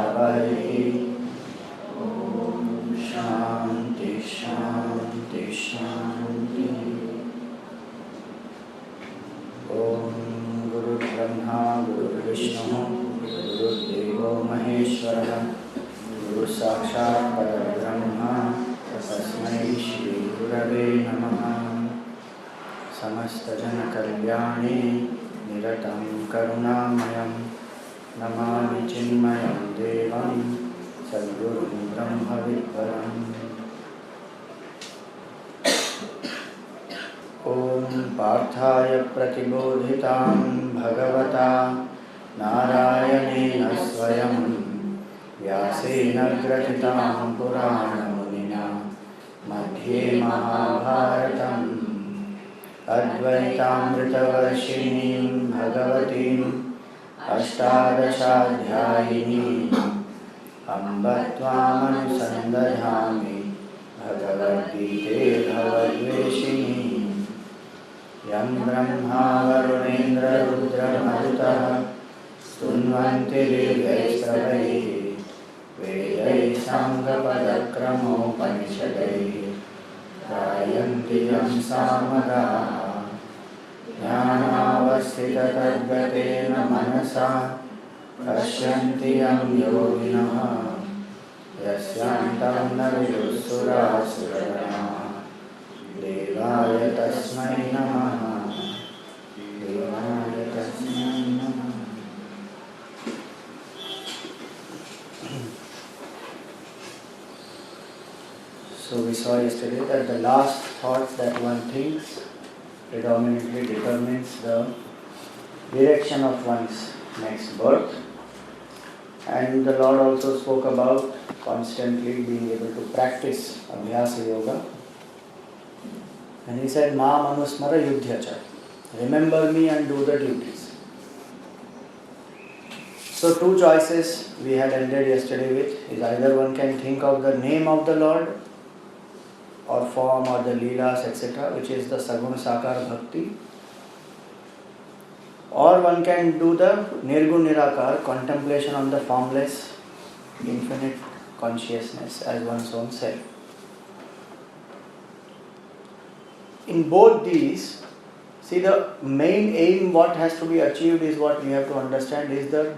वावहै। ओम शांति शांति शांति। ओम गुरुर्ब्रह्मा गुरुर्विष्णु गुरुर्देवो महेश्वरः गुरु साक्षात् परब्रह्म तस्मै श्री गुरवे नमः। समस्त जन कल्याणे निरतं करुणामयं नमामि चिन्मयं देवं सद्गुरुं ब्रह्मविद्वरम्। ओम पार्थाय प्रतिबोधितां भगवता नारायणेन स्वयं व्यासेन ग्रथितां पुराणमुनिना मध्ये महाभारतम् अद्वैतामृतवर्षिणीं भगवतीम् अष्टादशाध्यायिनीम् अम्ब त्वामनुसन्दधामि भगवद्गीते भवद्वेषिणीम्। यं ब्रह्मा वरुणेन्द्ररुद्रमरुतः स्तुन्वन्ति दिव्यैस्तवैः वेदैः साङ्गपदक्रमोपनिषदैः गायन्ति यं सामगाः। ज्ञानावस्थिततद्गतेन मनसा पश्यन्ति यं योगिनः यस्यान्तं न विदुःसुरासुरगणाः। देवाय तस्मै नमः। देवाय तस्मै नमः। So we saw yesterday that the last thoughts that one thinks predominantly determines the direction of one's next birth. And the Lord also spoke about constantly being able to practice Abhyasa Yoga. And He said, Ma manusmara yudhyacha. Remember me and do the duties. So two choices we had ended yesterday with is either one can think of the name of the Lord or form or the leelas etc., which is the Saguna Sakara Bhakti, or one can do the Nirgun Nirakar, contemplation on the formless, infinite consciousness as one's own self. In both these, see, the main aim what has to be achieved is what we have to understand is the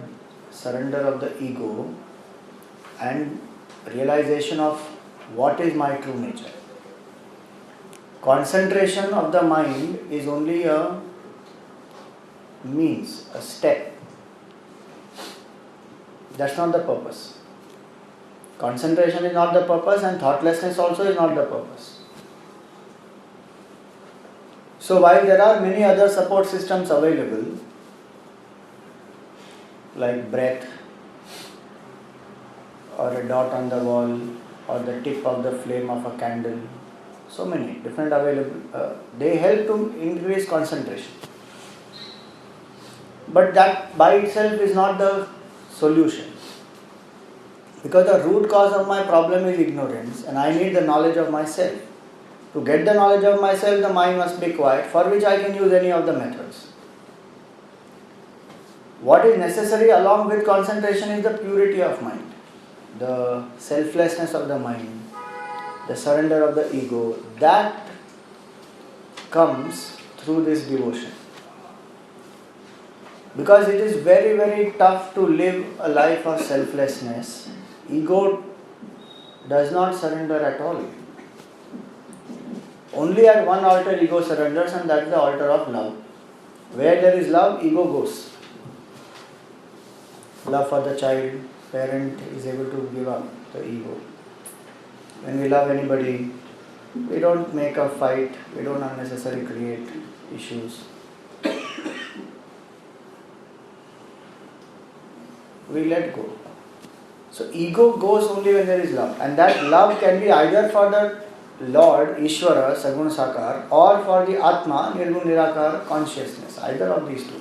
surrender of the ego and realization of what is my true nature. Concentration of the mind is only a means, a step. That's not the purpose. Concentration is not the purpose and thoughtlessness also is not the purpose. So while there are many other support systems available, like breath, or a dot on the wall, or the tip of the flame of a candle, so many different available, they help to increase concentration. But that by itself is not the solution. Because the root cause of my problem is ignorance and I need the knowledge of myself. To get the knowledge of myself, the mind must be quiet, for which I can use any of the methods. What is necessary along with concentration is the purity of mind, the selflessness of the mind, the surrender of the ego. That comes through this devotion. Because it is very, very tough to live a life of selflessness. Ego does not surrender at all. Only at one altar ego surrenders, and that is the altar of love. Where there is love, ego goes. Love for the child, parent is able to give up the ego. When we love anybody, we don't make a fight, we don't unnecessarily create issues. We let go. So ego goes only when there is love. And that love can be either for the Lord, Ishvara, Saguna Sakar, or for the Atma, Nirgun Nirakar, consciousness. Either of these two.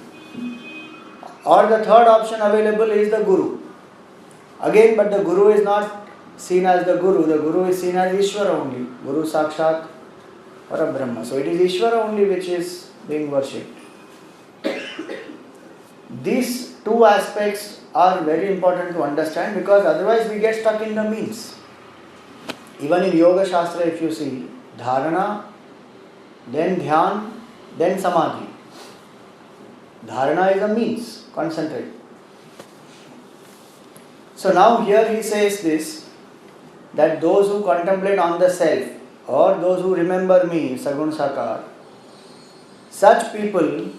Or the third option available is the Guru. Again, but the Guru is not seen as the Guru is seen as Ishvara only. Guru Sakshat Parabrahma. So it is Ishvara only which is being worshipped. These two aspects are very important to understand, because otherwise we get stuck in the means. Even in Yoga Shastra, if you see, dharana, then dhyan, then samadhi. Dharana is a means, concentrate. So now here he says this, that those who contemplate on the self, or those who remember me, Sagun Sakar, such people,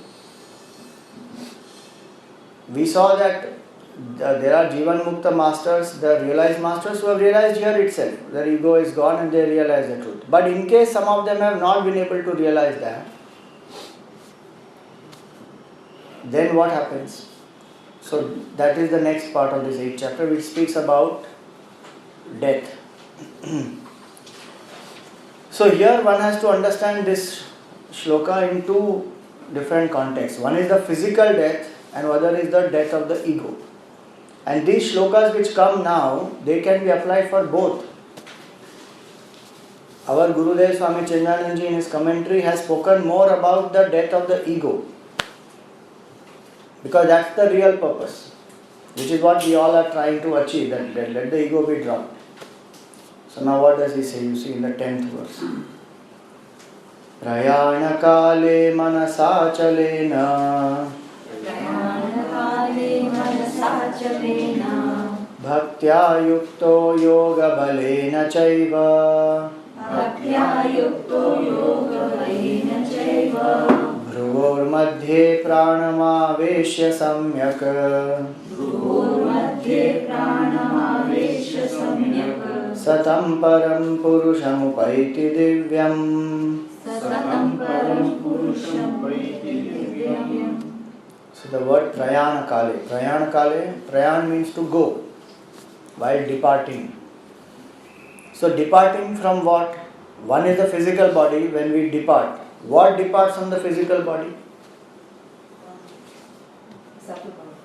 we saw that there are Jivan Mukta masters, the realized masters who have realized here itself. Their ego is gone and they realize the truth. But in case some of them have not been able to realize that, then what happens? So that is the next part of this 8th chapter, which speaks about death. So here one has to understand this shloka in two different contexts. One is the physical death and other is the death of the ego. And these shlokas which come now, they can be applied for both. Our Gurudev Swami Chindananji in his commentary has spoken more about the death of the ego, because that's the real purpose, which is what we all are trying to achieve, that let the ego be dropped. So now what does he say? You see in the 10th verse. Prayana kale manasa chalena Bhaktya yukto yoga balena chaiva Bhruvor madhye pranamaveshya samyak Satam param purusham upaiti divyam. So the word prayana kale. Prayan means to go while departing. So departing from what? One is the physical body. When we depart, what departs from the physical body?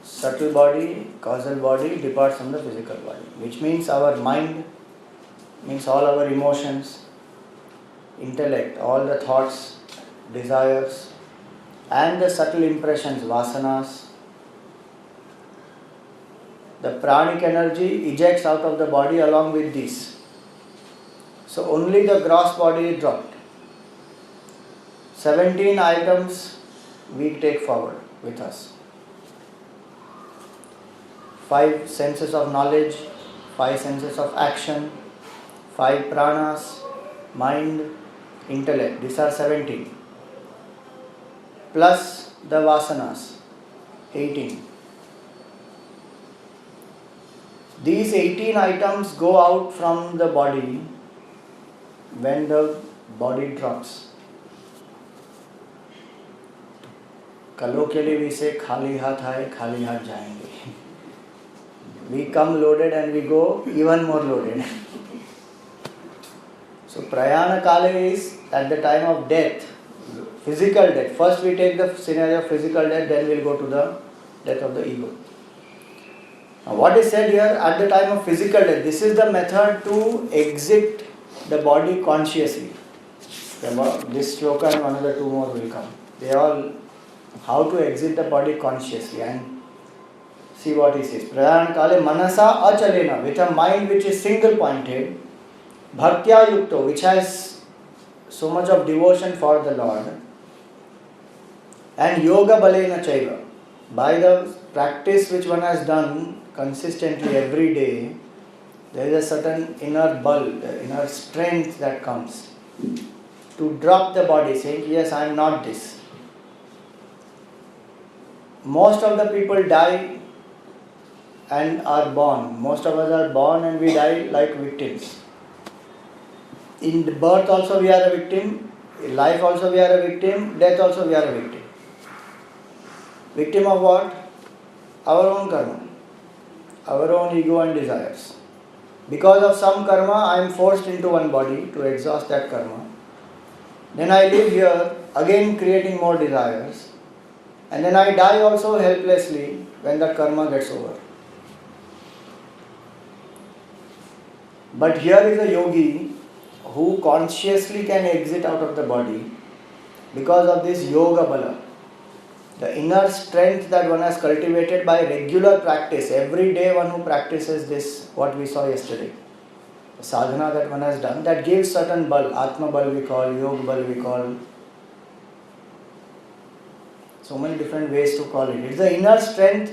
Subtle body, causal body departs from the physical body, which means our mind, means all our emotions, intellect, all the thoughts, desires, and the subtle impressions, vasanas. The pranic energy ejects out of the body along with these. So only the gross body is dropped. 17 items we take forward with us. 5 senses of knowledge, 5 senses of action, 5 pranas, mind, intellect. These are 17. Plus the vasanas, 18. These 18 items go out from the body when the body drops. Colloquially we say khali haath aaye, khali haath jayenge. We come loaded and we go even more loaded. So prayana kale is at the time of death, physical death. First we take the scenario of physical death, then we'll go to the death of the ego. Now what is said here at the time of physical death, this is the method to exit the body consciously. This shloka and another 2 more will come. They all, how to exit the body consciously, and see what he says. Prayana kale manasa achalena, with a mind which is single pointed, bhaktya yukto, which has so much of devotion for the Lord, and yoga balena chaiva, by the practice which one has done consistently every day, there is a certain inner bulk, inner strength that comes to drop the body, saying, yes, I am not this. Most of the people die and are born. Most of us are born and we die like victims. In birth also we are a victim, in life also we are a victim, death also we are a victim. Victim of what? Our own karma, our own ego and desires. Because of some karma, I am forced into one body to exhaust that karma. Then I live here, again creating more desires. And then I die also helplessly when that karma gets over. But here is a yogi who consciously can exit out of the body because of this yoga bala. The inner strength that one has cultivated by regular practice, every day one who practices this, what we saw yesterday, the sadhana that one has done, that gives certain bal, Atma bal we call, Yog bal we call, so many different ways to call it. It's the inner strength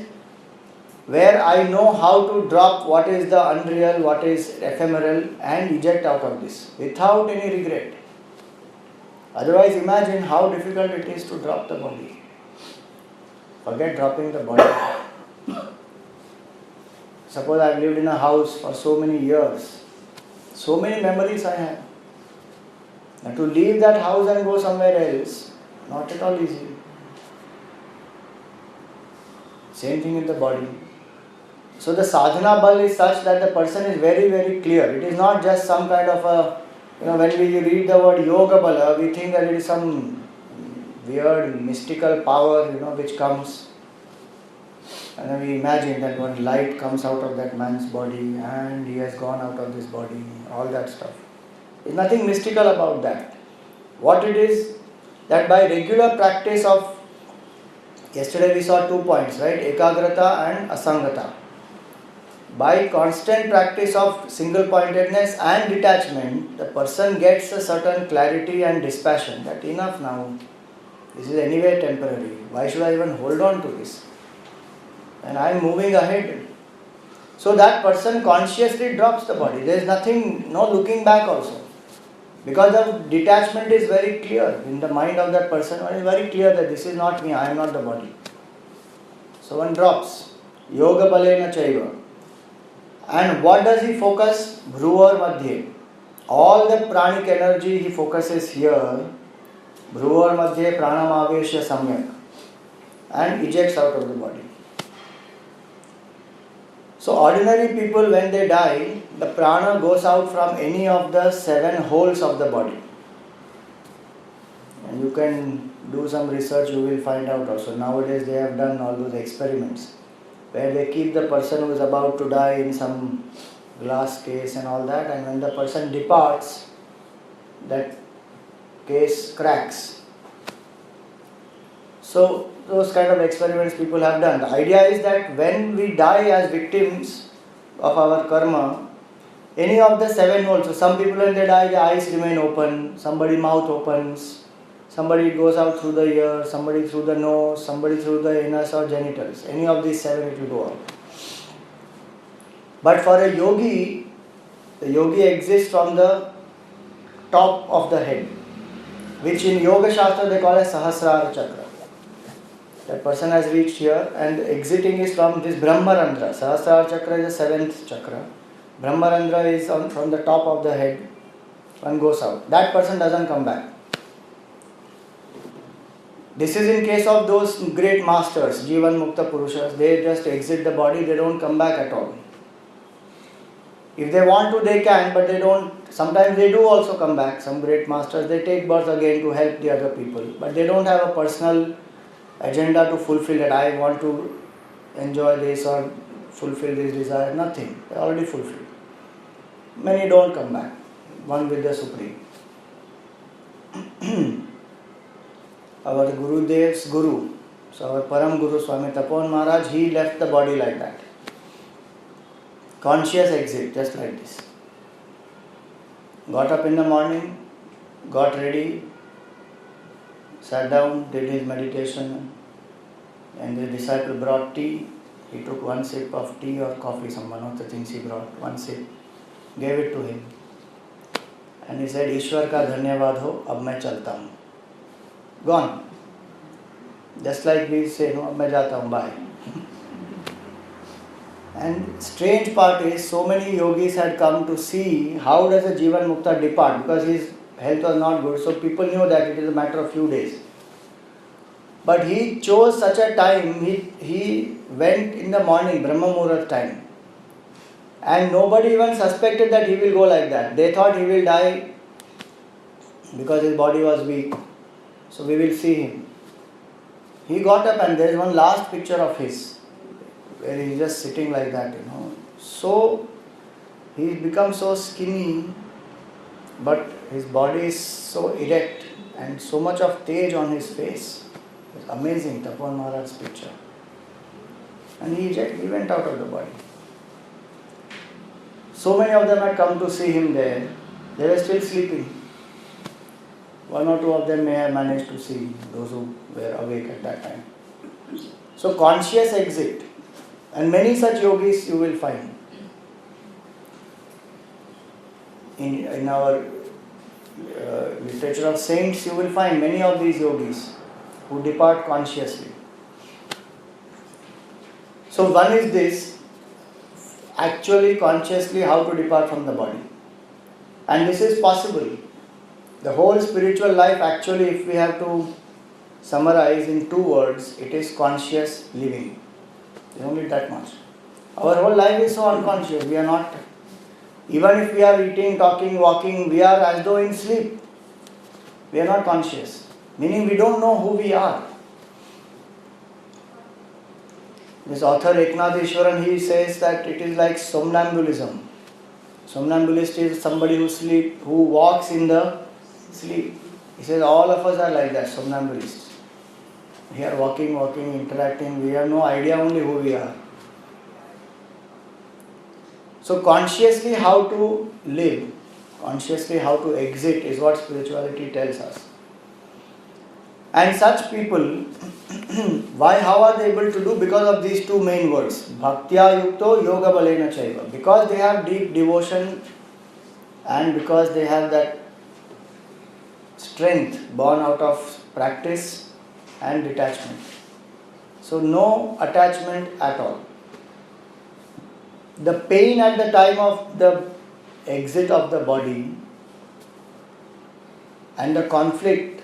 where I know how to drop what is the unreal, what is ephemeral, and eject out of this without any regret. Otherwise, imagine how difficult it is to drop the body. Forget dropping the body. Suppose I've lived in a house for so many years. So many memories I have. And to leave that house and go somewhere else, not at all easy. Same thing in the body. So the sadhana bal is such that the person is very, very clear. It is not just some kind of a, when we read the word yoga bala, we think that it is some weird mystical power, which comes. And then we imagine that one light comes out of that man's body and he has gone out of this body, all that stuff. There's nothing mystical about that. What it is, that by regular practice of, yesterday we saw 2 points, right? Ekagrata and asangata. By constant practice of single-pointedness and detachment, the person gets a certain clarity and dispassion that enough now, this is anyway temporary. Why should I even hold on to this? And I am moving ahead. So that person consciously drops the body. There is nothing, no looking back also. Because the detachment is very clear in the mind of that person. One is very clear that this is not me, I am not the body. So one drops. Yoga balena chaiva. And what does he focus? Bhruvar madhye. All the pranic energy he focuses here. Bhruvar madhye pranam aveshya samyak. And ejects out of the body. So ordinary people, when they die, the prana goes out from any of the 7 holes of the body. And you can do some research, you will find out also. Nowadays they have done all those experiments where they keep the person who is about to die in some glass case and all that, and when the person departs, that case cracks. So those kind of experiments people have done. The idea is that when we die as victims of our karma, any of the 7 holes, so some people when they die, the eyes remain open, somebody mouth opens, somebody goes out through the ear, somebody through the nose, somebody through the anus or genitals. Any of these 7 it will go out. But for a yogi, the yogi exists from the top of the head, which in Yoga Shastra they call as Sahasrara Chakra. That person has reached here and exiting is from this Brahmarandra. Sahasrara Chakra is the 7th chakra. Brahmarandra is from the top of the head. One goes out. That person doesn't come back. This is in case of those great masters, Jivan Mukta Purushas. They just exit the body, they don't come back at all. If they want to, they can, but they don't. Sometimes they do also come back. Some great masters, they take birth again to help the other people. But they don't have a personal agenda to fulfill that. I want to enjoy this or fulfill this desire. Nothing. They already fulfilled. Many don't come back. One with the Supreme. Our Gurudev's Guru, so our Param Guru Swami Tapon Maharaj, he left the body like that. Conscious exit, just like this. Got up in the morning, got ready, sat down, did his meditation, and the disciple brought tea. He took 1 sip of tea or coffee, some one of the things he brought, 1 sip, gave it to him. And he said, Ishwar ka dhanyavad ho, ab main chalta hu. Gone. Just like we say, no, ab main jata hu, bye. And strange part is, so many yogis had come to see how does a Jivan Mukta depart, because his health was not good. So people knew that it is a matter of few days. But he chose such a time, he went in the morning, Brahma Muhurat time. And nobody even suspected that he will go like that. They thought he will die because his body was weak. So we will see him. He got up and there is one last picture of his where he is just sitting like that, So he becomes so skinny, but his body is so erect and so much of tej on his face. It's amazing, Tapan Maharaj's picture. And he went out of the body. So many of them had come to see him there. They were still sleeping. One or two of them may have managed to see those who were awake at that time. So conscious exit. And many such yogis you will find. In our literature of saints, you will find many of these yogis who depart consciously. So one is this, actually consciously how to depart from the body. And this is possible. The whole spiritual life, actually, if we have to summarize in 2 words, it is conscious living. It's only that much. Our whole life is so unconscious. We are not, even if we are eating, talking, walking, we are as though in sleep. We are not conscious. Meaning we don't know who we are. This author Eknath Easwaran, he says that it is like somnambulism. Somnambulist is somebody who walks in the sleep. He says all of us are like that, somnambulists. We are walking, interacting. We have no idea only who we are. So consciously how to live, consciously how to exit is what spirituality tells us. And such people, how are they able to do? Because of these 2 main words, bhaktya yukto yoga balena chaiva. Because they have deep devotion and because they have that strength born out of practice and detachment. So no attachment at all. The pain at the time of the exit of the body and the conflict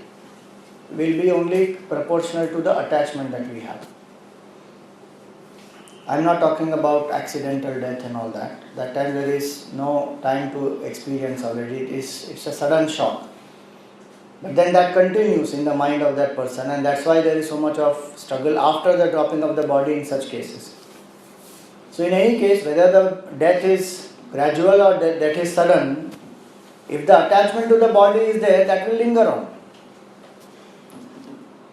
will be only proportional to the attachment that we have. I am not talking about accidental death and all that. That time there is no time to experience already. It's a sudden shock. But then that continues in the mind of that person, and that's why there is so much of struggle after the dropping of the body in such cases. So in any case, whether the death is gradual or death is sudden, if the attachment to the body is there, that will linger on.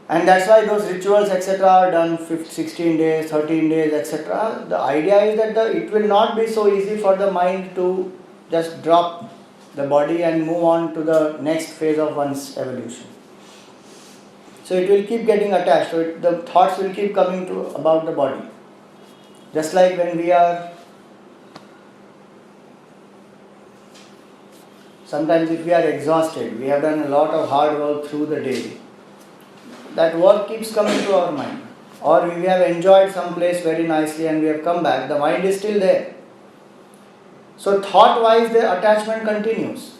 And that's why those rituals etc. are done 16 days, 13 days etc. The idea is that it will not be so easy for the mind to just drop the body and move on to the next phase of one's evolution. So it will keep getting attached. So the thoughts will keep coming to about the body. Just like when we are, sometimes if we are exhausted, we have done a lot of hard work through the day, that work keeps coming to our mind. Or we have enjoyed some place very nicely and we have come back, the mind is still there. So thought-wise the attachment continues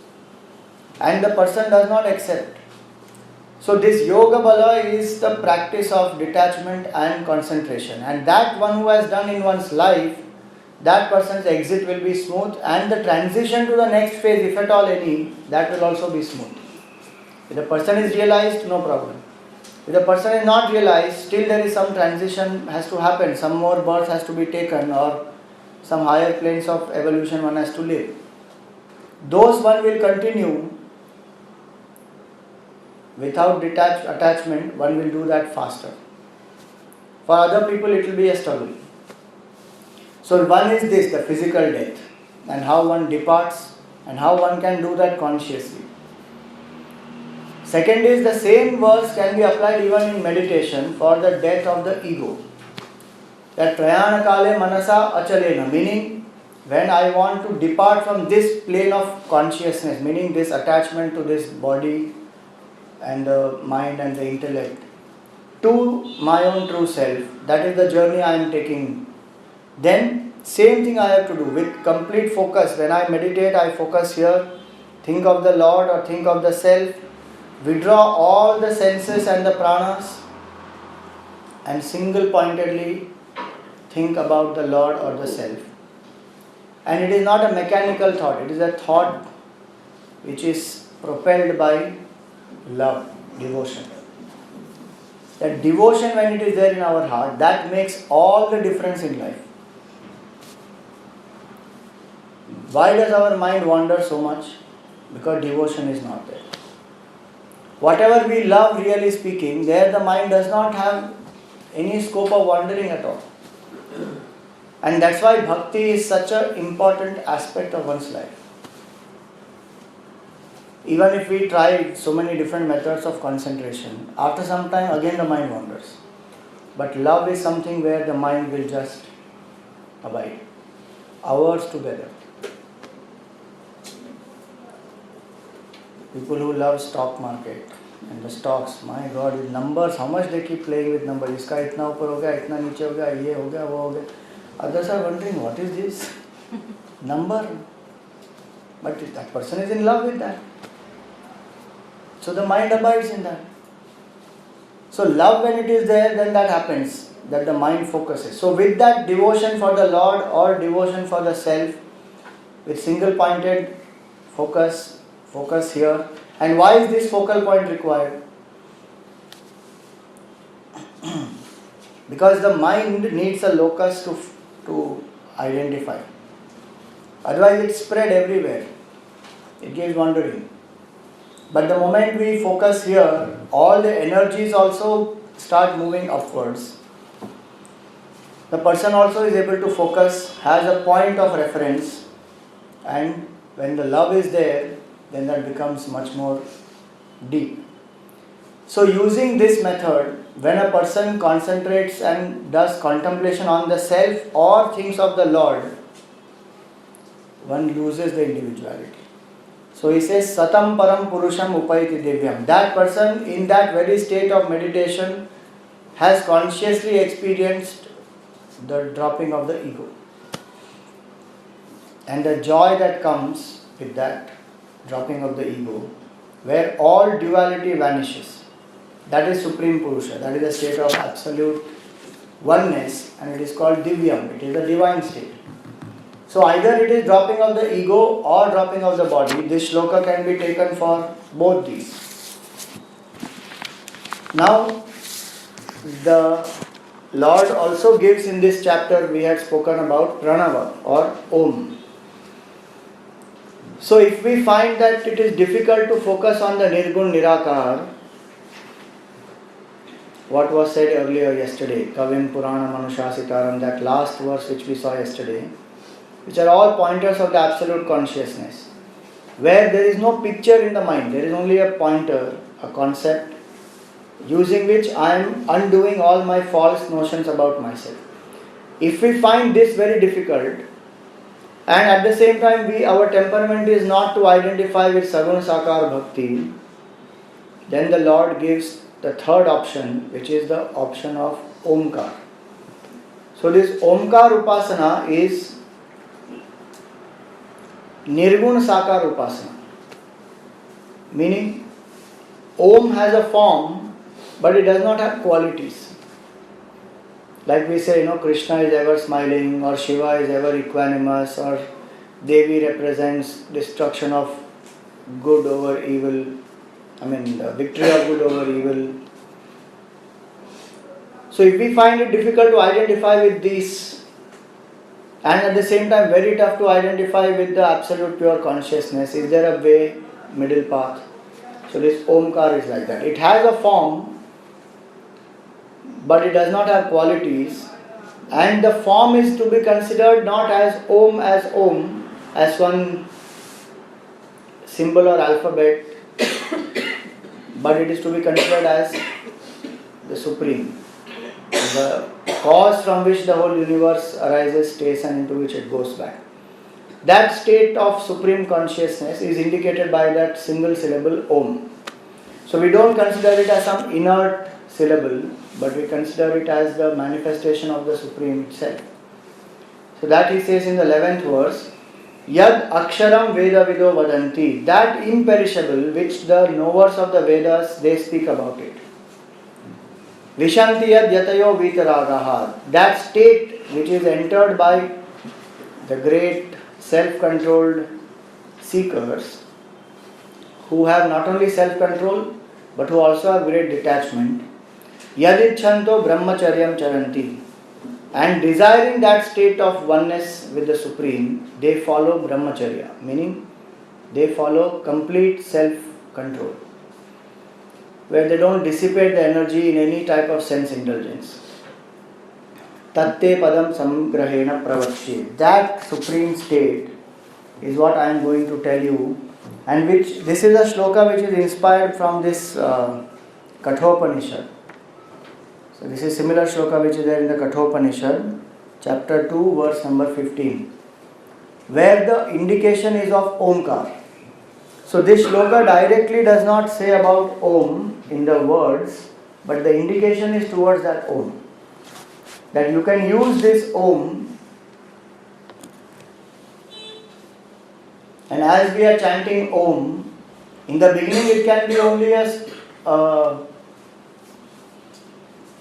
and the person does not accept. So this yoga bala is the practice of detachment and concentration, and that one who has done in one's life, that person's exit will be smooth and the transition to the next phase, if at all any, that will also be smooth. If the person is realized, no problem. If the person is not realized, still there is some transition has to happen, some more birth has to be taken or some higher planes of evolution one has to live. Those one will continue. Without attachment, one will do that faster. For other people, it will be a struggle. So one is this, the physical death, and how one departs, and how one can do that consciously. Second is the same words can be applied even in meditation for the death of the ego. That prayana kale manasa achalena, meaning when I want to depart from this plane of consciousness, meaning this attachment to this body and the mind and the intellect, to my own true self, that is the journey I am taking. Then same thing I have to do with complete focus. When I meditate, I focus here, think of the Lord or think of the self, withdraw all the senses and the pranas and single pointedly think about the Lord or the self. And it is not a mechanical thought, it is a thought which is propelled by love, devotion. That devotion, when it is there in our heart, that makes all the difference in life. Why does our mind wander so much? Because devotion is not there. whatever we love, really speaking, there the mind does not have any scope of wandering at all. And that's why bhakti is such an important aspect of one's life. Even if we try so many different methods of concentration, after some time again the mind wanders. But love is something where the mind will just abide hours together. People who love stock market and the stocks, my God, with numbers, how much they keep playing with numbers. इसका इतना ऊपर हो गया, इतना नीचे हो गया, ये हो गया, वो हो गया. Others are wondering, what is this number? But that person is in love with that. So the mind abides in that. So love, when it is there, then that happens, that the mind focuses. So with that devotion for the Lord or devotion for the self, with single pointed focus here. And why is this focal point required? Because the mind needs a locus to identify. Otherwise it's spread everywhere. It keeps wandering. But the moment we focus here, all the energies also start moving upwards. The person also is able to focus, has a point of reference, and when the love is there, then that becomes much more deep. So using this method, when a person concentrates and does contemplation on the self or thinks of the Lord, one loses the individuality. So he says, Satam Param Purusham Upayati Divyam. That person in that very state of meditation has consciously experienced the dropping of the ego. And the joy that comes with that dropping of the ego, where all duality vanishes. That is Supreme Purusha. That is a state of absolute oneness, and it is called Divyam. It is a divine state. So either it is dropping of the ego or dropping of the body. This shloka can be taken for both these. Now, the Lord also gives in this chapter, we had spoken about Pranava or Om. So if we find that it is difficult to focus on the Nirgun Nirakar, what was said earlier yesterday, Kavim Purana Manushasitaram, that last verse which we saw yesterday, which are all pointers of the absolute consciousness, where there is no picture in the mind, there is only a pointer, a concept, using which I am undoing all my false notions about myself. If we find this very difficult, and at the same time our temperament is not to identify with Saguna Sakar Bhakti, then the Lord gives the third option, which is the option of Omkar. So this Omkar Upasana is Nirgun Sakar Upasana. Meaning, Om has a form, but it does not have qualities. Like we say, Krishna is ever smiling, or Shiva is ever equanimous, or Devi represents destruction of good over evil. The victory of good over evil. So if we find it difficult to identify with these, and at the same time very tough to identify with the absolute pure consciousness, is there a way, middle path? So this Omkar is like that. It has a form, but it does not have qualities, and the form is to be considered not as Om, as one symbol or alphabet, but it is to be considered as the Supreme, the cause from which the whole universe arises, stays, and into which it goes back. That state of supreme consciousness is indicated by that single syllable Om. So we don't consider it as some inert syllable, but we consider it as the manifestation of the Supreme itself. So that he says in the 11th verse, Yad Aksharam Veda Vido Vadanti, that imperishable which the knowers of the Vedas, they speak about it. Vishanti Yad Yatayo Vitaragaha, that state which is entered by the great self-controlled seekers who have not only self-control but who also have great detachment. Yadichanto Brahmacharyam Charanti, and desiring that state of oneness with the Supreme, they follow Brahmacharya, meaning they follow complete self-control. where they don't dissipate the energy in any type of sense indulgence. Tatte padam samgrahena pravachye. That supreme state is what I am going to tell you, and which this is a shloka which is inspired from this Kathopanishad. So this is similar shloka which is there in the Kathopanishad, chapter 2, verse number 15, where the indication is of Omkar. So this shloka directly does not say about Om in the words, but the indication is towards that Om. That you can use this Om, and as we are chanting Om, in the beginning it can be only a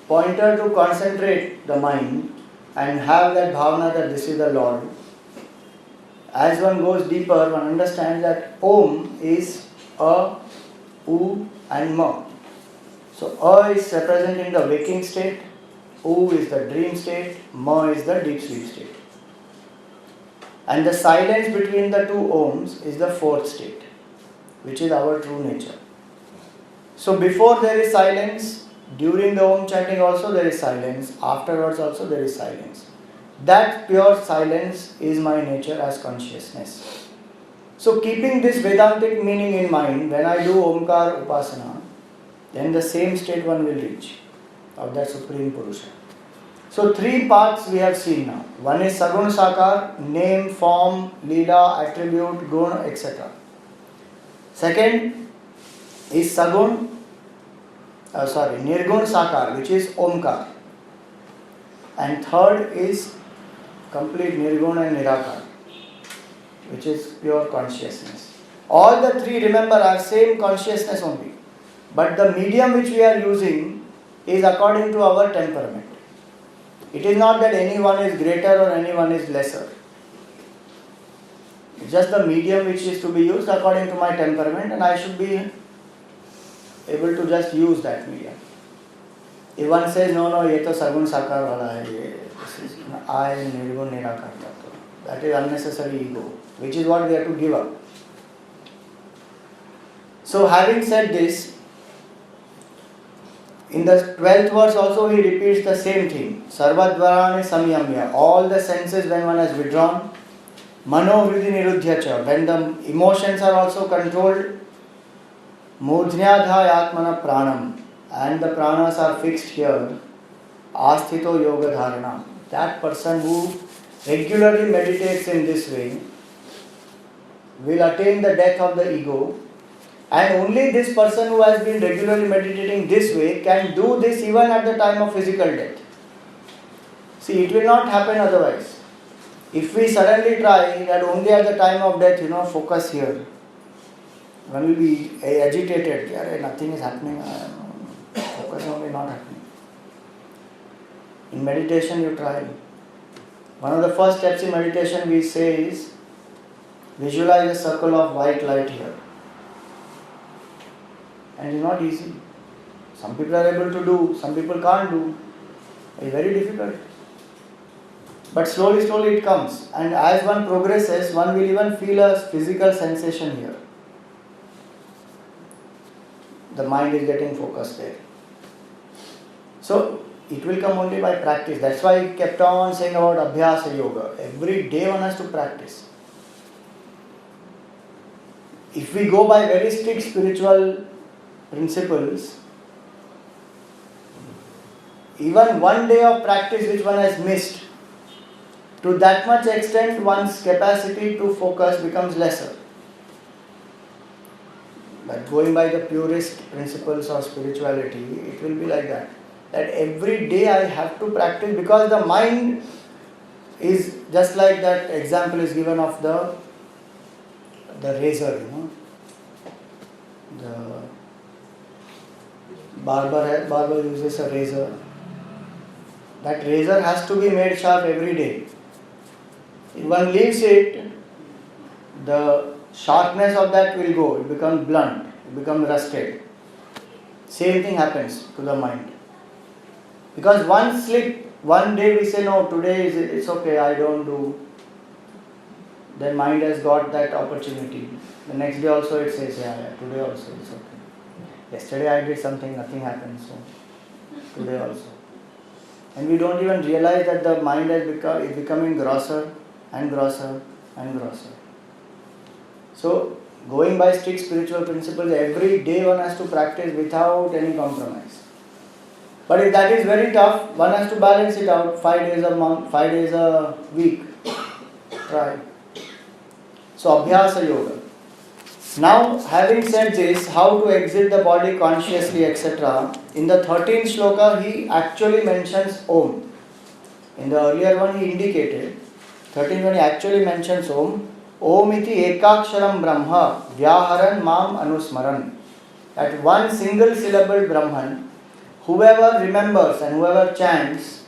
pointer to concentrate the mind and have that bhavana that this is the Lord. As one goes deeper, one understands that Om is A, U and Ma. So A is representing the waking state, U is the dream state, Ma is the deep sleep state. And the silence between the two Oms is the fourth state, which is our true nature. So before there is silence, during the Om chanting also there is silence, afterwards also there is silence. That pure silence is my nature as consciousness. So keeping this Vedantic meaning in mind, when I do Omkar Upasana, then the same state one will reach of that Supreme Purusha. So three parts we have seen now. One is Sagun Sakar, name, form, Leela, attribute, Gun, etc. Second is Nirgun Sakar, which is Omkar. And third is complete Nirgun and Nirakar, which is pure consciousness. All the three, remember, are same consciousness only. But the medium which we are using is according to our temperament. It is not that anyone is greater or anyone is lesser. It's just the medium which is to be used according to my temperament, and I should be able to just use that medium. If one says, no, ye to Sagun Sakar wala hai, this is I am Nirgun Nirakar, that is unnecessary ego, which is what we have to give up. So having said this, in the 12th verse also he repeats the same thing. Sarvadvarani samyamya. All the senses when one has withdrawn. Mano vriddhi nirudhyacha. When the emotions are also controlled. Murdhyadha atmana pranam. And the pranas are fixed here. Asthito yoga dharana. That person who regularly meditates in this way will attain the death of the ego. And only this person who has been regularly meditating this way can do this even at the time of physical death. See, it will not happen otherwise. If we suddenly try that only at the time of death, focus here, one will be agitated. Nothing is happening. Focus only not happening. In meditation, you try. One of the first steps in meditation we say is visualize a circle of white light here. And it's not easy. Some people are able to do, some people can't do. It's very difficult. But slowly it comes. And as one progresses, one will even feel a physical sensation here. The mind is getting focused there. So it will come only by practice. That's why he kept on saying about Abhyasa Yoga. Every day one has to practice. If we go by very strict spiritual principles, even one day of practice which one has missed, to that much extent one's capacity to focus becomes lesser. But going by the purest principles of spirituality, it will be like that. That every day I have to practice, because the mind is just like that example is given of the razor, The barber uses a razor. That razor has to be made sharp every day. If one leaves it, the sharpness of that will go. It becomes blunt. It becomes rusted. Same thing happens to the mind. Because one slip, one day we say, no, today it's okay, I don't do. Then mind has got that opportunity. The next day also it says, yeah, today also it's okay. Yesterday I did something, nothing happened, so today also. And we don't even realize that the mind is becoming grosser and grosser and grosser. So, going by strict spiritual principles, every day one has to practice without any compromise. But if that is very tough, one has to balance it out 5 days a month, 5 days a week. Try. So, Abhyasa Yoga. Now, having said this, how to exit the body consciously, etc., in the 13th shloka, he actually mentions Om. In the earlier one, he indicated, 13th one, he actually mentions Om. Om iti ekaksharam brahma vyaharan mam anusmaran. At one single syllable Brahman, whoever remembers and whoever chants,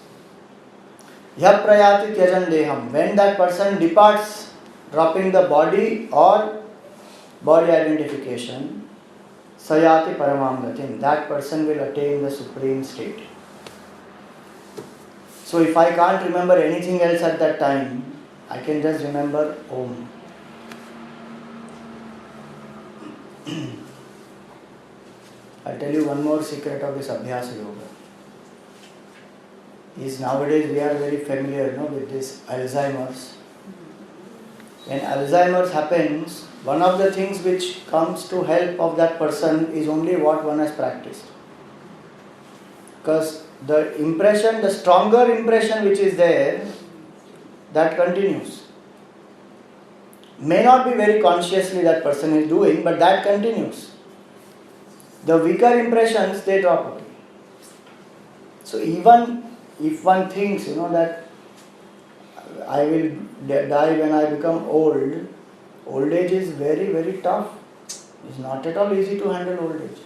yaprayati tyajan deham, when that person departs, dropping the body or body identification, sayati paramam gatim, that person will attain the supreme state. So if I can't remember anything else at that time, I can just remember Om. I'll tell you one more secret of this Abhyasa Yoga. Is nowadays we are very familiar with this Alzheimer's. When Alzheimer's happens, one of the things which comes to help of that person is only what one has practiced. Because the impression, the stronger impression which is there, that continues. May not be very consciously that person is doing, but that continues. The weaker impressions, they drop away. So even if one thinks, that I will die when I become old, old age is very, very tough. It's not at all easy to handle old age.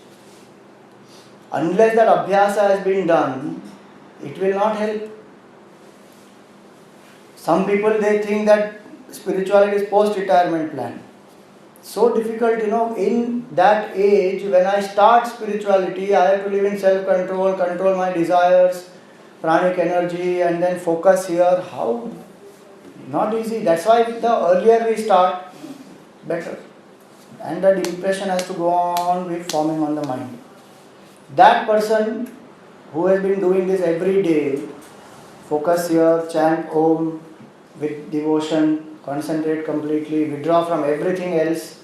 Unless that abhyasa has been done, it will not help. Some people, they think that spirituality is post-retirement plan. So difficult, in that age, when I start spirituality, I have to live in self-control, control my desires, pranic energy, and then focus here. How? Not easy. That's why the earlier we start, better. And that impression has to go on with forming on the mind. That person who has been doing this every day, focus here, chant Om with devotion, concentrate completely, withdraw from everything else.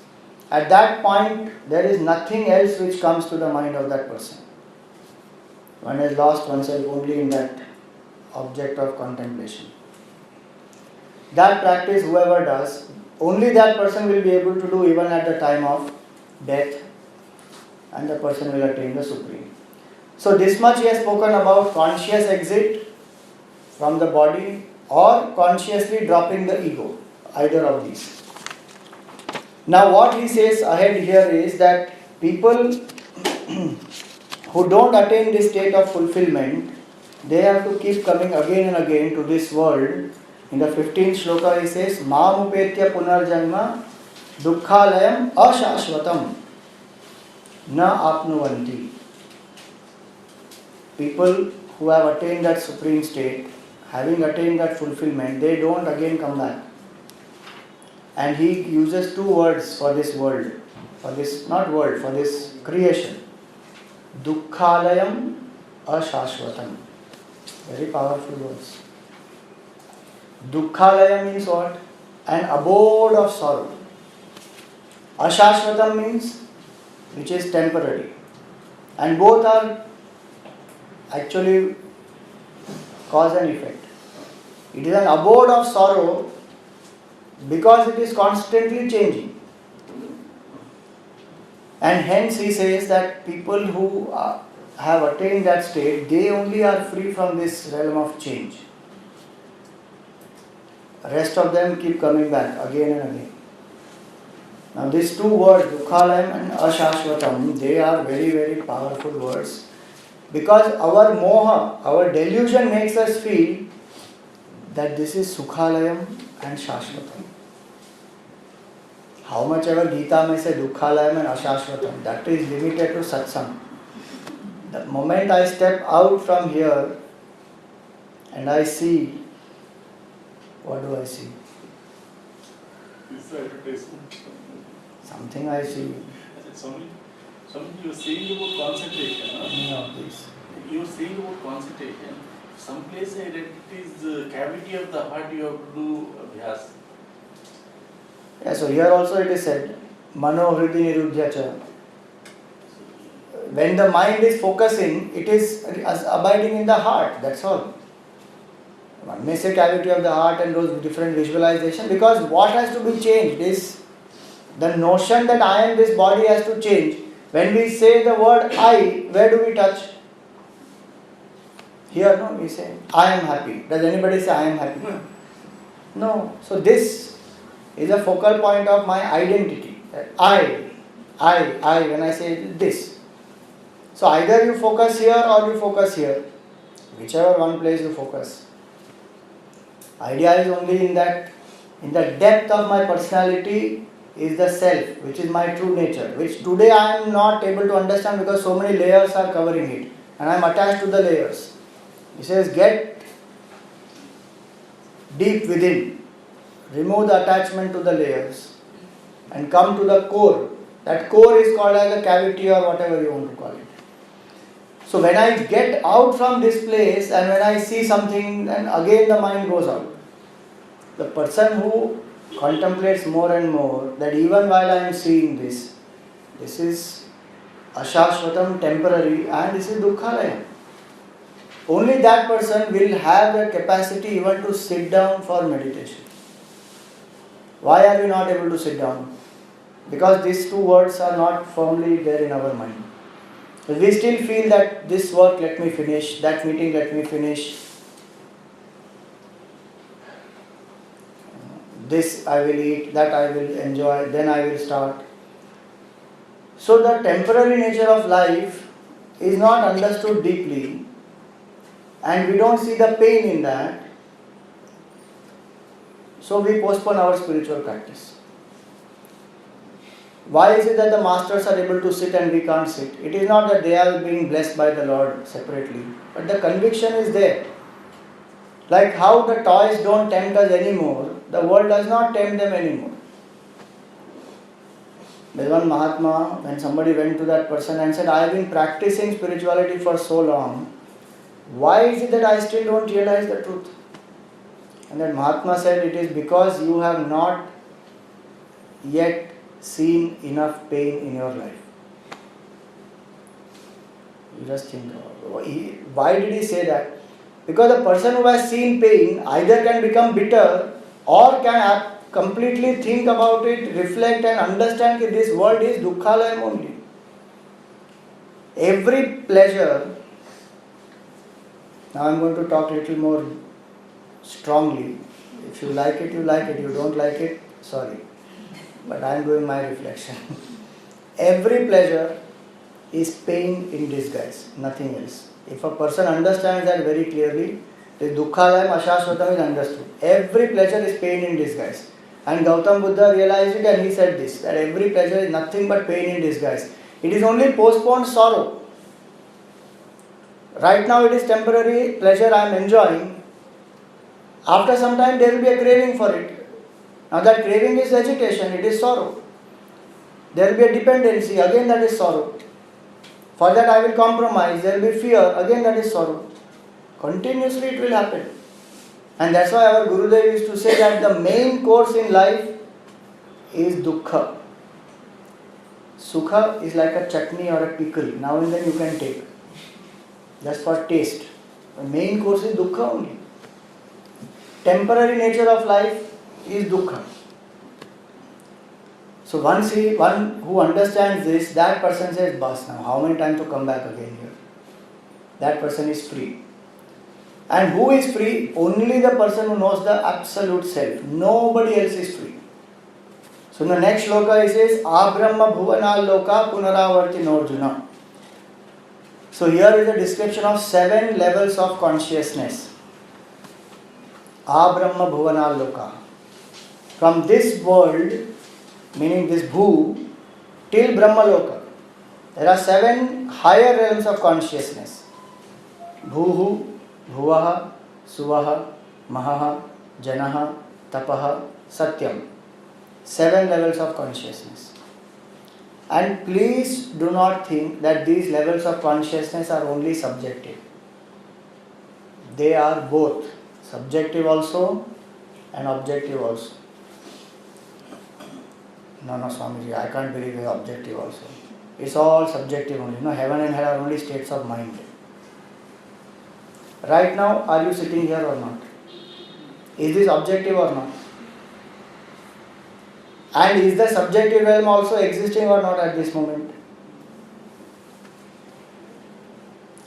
At that point, there is nothing else which comes to the mind of that person. One has lost oneself only in that object of contemplation. That practice, whoever does, only that person will be able to do even at the time of death, and the person will attain the Supreme. So this much he has spoken about conscious exit from the body or consciously dropping the ego, either of these. Now what he says ahead here is that people who don't attain this state of fulfillment, they have to keep coming again and again to this world. In the 15th shloka he says, Mamupetya punarjanma dukkhalayam ashashvatam na apnuvanti. People who have attained that supreme state, having attained that fulfillment, they don't again come back. And he uses two words for this world, for this creation. Dukkhalayam ashashvatam. Very powerful words. Dukkhalayam means what? An abode of sorrow. Ashashvatam means which is temporary. And both are actually cause and effect. It is an abode of sorrow because it is constantly changing. And hence he says that people who have attained that state, they only are free from this realm of change. The rest of them keep coming back again and again. Now these two words, Dukkhalayam and Ashashvatam, they are very, very powerful words. Because our moha, our delusion makes us feel that this is Sukhalayam and Shashvatam. How much ever Gita may say Dukkhalayam and Ashashvatam, that is limited to satsang. The moment I step out from here and I see, what do I see? This advertisement. Something I see. It's only So you were saying about concentration. No, please. You were saying about concentration. Some place I read it is the cavity of the heart you have to do abhyas. Yeah, so here also it is said, Mano Hridi Nirudhya Cha. When the mind is focusing, it is abiding in the heart, that's all. One may say cavity of the heart and those different visualization, because what has to be changed is the notion that I am this body has to change. When we say the word I, where do we touch? Here, no, we say I am happy. Does anybody say I am happy? No. So this is a focal point of my identity. I, when I say this. So either you focus here or you focus here. Whichever one place you focus. Idea is only in that, in the depth of my personality is the self, which is my true nature, which today I am not able to understand because so many layers are covering it and I am attached to the layers. He says, get deep within, remove the attachment to the layers and come to the core. That core is called as a cavity or whatever you want to call it. So when I get out from this place and when I see something, then again the mind goes out. The person who contemplates more and more that even while I am seeing this is ashashvatam, temporary, and this is dukkhalaya. Only that person will have the capacity even to sit down for meditation. Why are we not able to sit down? Because these two words are not firmly there in our mind. We still feel that this work let me finish, that meeting let me finish, this I will eat, that I will enjoy, then I will start. So the temporary nature of life is not understood deeply and we don't see the pain in that. So we postpone our spiritual practice. Why is it that the masters are able to sit and we can't sit? It is not that they are being blessed by the Lord separately, but the conviction is there. Like how the toys don't tempt us anymore, the world does not tempt them anymore. There's one Mahatma, when somebody went to that person and said, I have been practicing spirituality for so long, why is it that I still don't realize the truth? And then Mahatma said, it is because you have not yet seen enough pain in your life. You just think about it. Why did he say that? Because the person who has seen pain either can become bitter or can completely think about it, reflect and understand that this world is dukkhalayam only. Every pleasure, now I am going to talk a little more strongly. If you like it, you like it. You don't like it, sorry. But I am doing my reflection. Every pleasure is pain in disguise, nothing else. If a person understands that very clearly, the dukkhalayam ashashvatam is understood. Every pleasure is pain in disguise. And Gautam Buddha realized it and he said this, that every pleasure is nothing but pain in disguise. It is only postponed sorrow. Right now it is temporary pleasure I am enjoying. After some time there will be a craving for it. Now that craving is agitation, it is sorrow. There will be a dependency, again that is sorrow. For that I will compromise, there will be fear, again that is sorrow. Continuously it will happen. And that's why our Gurudev used to say that the main course in life is dukkha. Sukha is like a chutney or a pickle. Now and then you can take. Just for taste. The main course is dukkha only. Temporary nature of life is dukkha. So one who understands this, that person says, Bas, now how many times to come back again here? That person is free. And who is free? Only the person who knows the absolute self. Nobody else is free. So in the next shloka he says, Abrahma bhuvanal loka punaravarti norjuna. So here is a description of 7 levels of consciousness. Abrahma bhuvanal loka. From this world, meaning this bhu, till Brahma loka, there are 7 higher realms of consciousness. Bhuhu, Bhuvaha, Suvaha, Mahaha, Janaha, Tapaha, Satyam. 7 levels of consciousness. And please do not think that these levels of consciousness are only subjective. They are both, subjective also and objective also. No, Swamiji, I can't believe it's objective also. It's all subjective only. Heaven and hell are only states of mind. Right now, are you sitting here or not? Is this objective or not? And is the subjective realm also existing or not at this moment?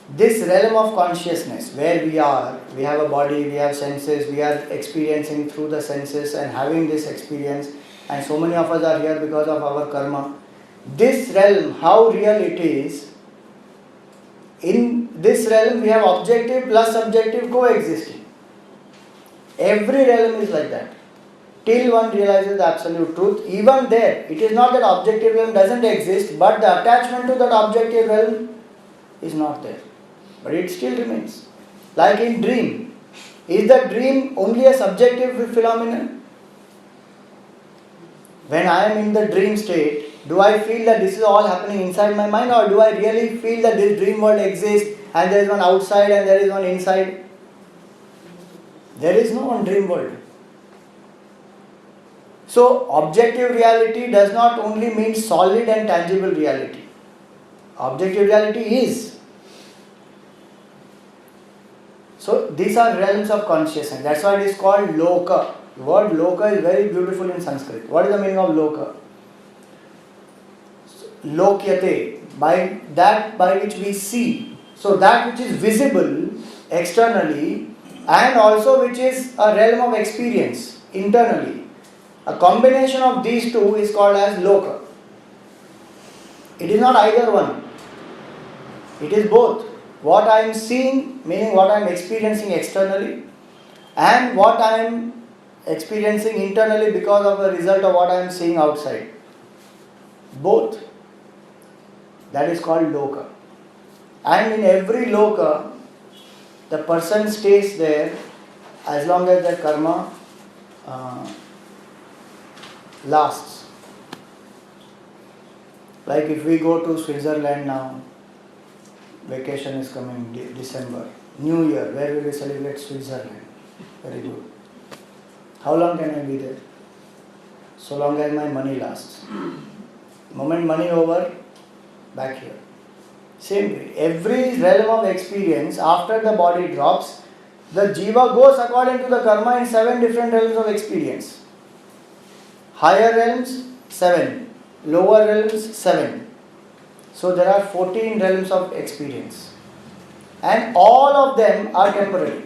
This realm of consciousness where we are, we have a body, we have senses, we are experiencing through the senses and having this experience, and so many of us are here because of our karma. This realm, how real it is, in this realm we have objective plus subjective coexisting. Every realm is like that. Till one realizes the absolute truth, even there, it is not that objective realm doesn't exist, but the attachment to that objective realm is not there. But it still remains. Like in dream. Is the dream only a subjective phenomenon? When I am in the dream state, do I feel that this is all happening inside my mind, or do I really feel that this dream world exists and there is one outside and there is one inside? There is no one dream world. So, objective reality does not only mean solid and tangible reality. Objective reality is. So, these are realms of consciousness. That's why it is called loka. The word loka is very beautiful in Sanskrit. What is the meaning of loka? Lokyate, by which we see. So, that which is visible externally and also which is a realm of experience internally. A combination of these two is called as loka. It is not either one. It is both. What I am seeing, meaning what I am experiencing externally, and what I am experiencing internally because of the result of what I am seeing outside. Both. That is called loka. And in every loka, the person stays there as long as the karma lasts. Like if we go to Switzerland now, vacation is coming, December. New Year, where will we celebrate? Switzerland. Very good. How long can I be there? So long as my money lasts. Moment money over, back here. Same way. Every realm of experience, after the body drops, the jiva goes according to the karma in 7 different realms of experience. Higher realms, 7. Lower realms, 7. So there are 14 realms of experience. And all of them are temporary.